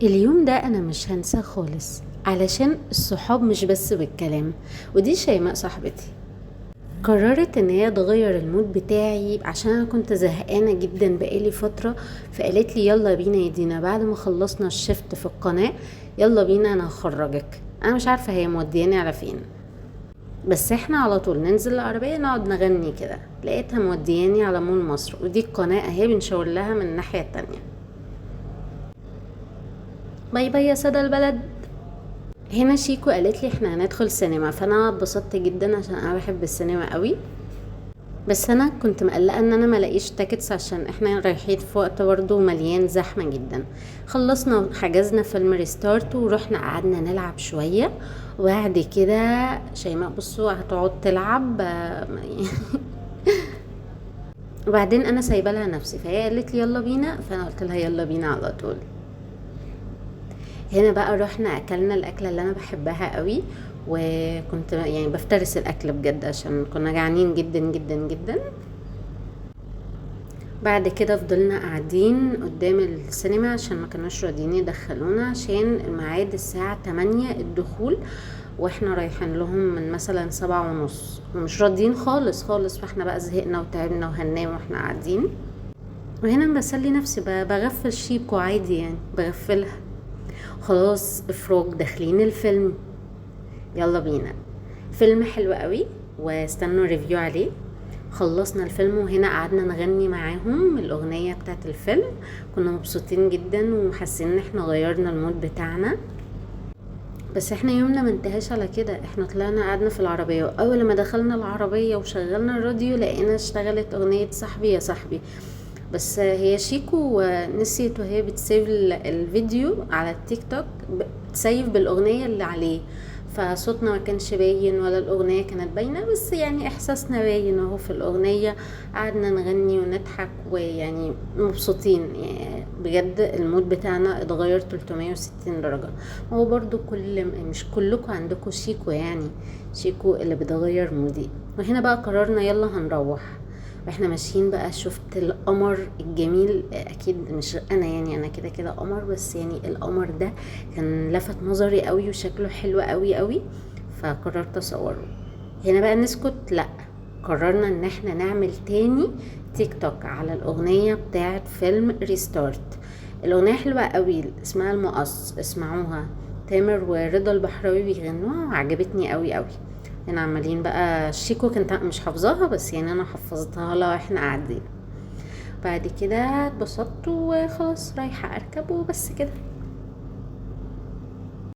اليوم ده انا مش هنساه خالص، علشان الصحاب مش بس بالكلام. ودي شيماء صاحبتي قررت ان هي تغير المود بتاعي عشان انا كنت زهقانه جدا بقالي فتره. فقالت لي يلا بينا يا دينا بعد ما خلصنا الشفت في القناه، يلا بينا انا هخرجك. انا مش عارفه هي مودياني على فين، بس احنا على طول ننزل العربيه نقعد نغني كده. لقيتها مودياني على مول مصر، ودي القناه اهي بنشاور لها من الناحيه التانية. باي باي يا سادة البلد. هنا شيكو قالت لي احنا هندخل سينما، فانا اتبسطت جدا عشان انا بحب السينما قوي. بس انا كنت مقلقه ان انا ملاقيش تاكتس عشان احنا رايحين في وقت برضه مليان زحمه جدا. خلصنا حجزنا فيلم ريستارت ورحنا قعدنا نلعب شويه. وبعد كده شيماء بصوا هتقعد تلعب وبعدين انا سايبه لها نفسي، فهي قالت لي يلا بينا، فانا قلت لها يلا بينا على طول. هنا بقى رحنا اكلنا الاكله اللي انا بحبها قوي، وكنت يعني بفترس الاكل بجد عشان كنا جعانين جدا جدا جدا. بعد كده فضلنا قاعدين قدام السينما عشان ما كانوش راضيين يدخلونا عشان الميعاد الساعة 8 الدخول، واحنا رايحين لهم من مثلا 7:30 ومش راضيين خالص خالص. فاحنا بقى زهقنا وتعبنا وهننام واحنا قاعدين. وهنا بسلي نفسي بغفل شيكو عادي، يعني بغفلها. خلاص افراج داخلين الفيلم، يلا بينا. فيلم حلو قوي واستنوا ريفيو عليه. خلصنا الفيلم وهنا قعدنا نغني معاهم الأغنية بتاعت الفيلم. كنا مبسوطين جدا وحاسين ان احنا غيرنا المود بتاعنا. بس احنا يومنا منتهاش على كده، احنا طلعنا قعدنا في العربية، واول ما دخلنا العربية وشغلنا الراديو لقينا اشتغلت أغنية صاحبي يا صاحبي. بس هي شيكو نسيت وهي بتسيف الفيديو على التيك توك، بتسيف بالأغنية اللي عليه. فصوتنا ما كانش باين ولا الأغنية كانت باينة، بس يعني إحساسنا باين اهو في الأغنية. قعدنا نغني ونضحك ويعني مبسوطين، يعني بجد المود بتاعنا اتغير 360 درجة. هو برضو مش كلكم عندكم شيكو، يعني شيكو اللي بتغير مودي. وهنا بقى قررنا يلا هنروح. واحنا ماشيين بقى شفت القمر الجميل، اكيد مش انا يعني انا كده كده قمر، بس يعني القمر ده كان لفت نظري قوي وشكله حلو قوي قوي، فقررت اصوره. هنا بقى نسكت لا، قررنا ان احنا نعمل تاني تيك توك على الاغنية بتاعت فيلم ريستارت. الاغنية حلوة قوي اسمها المقص، اسمعوها. تامر ورضا البحراوي بيغنوها وعجبتني قوي قوي. هنا عمالين بقى شيكو كنت مش حافظاها، بس يعني انا حفظتها لها واحنا قاعدين. بعد كده اتبسطت وخلاص رايحة اركب وبس كده.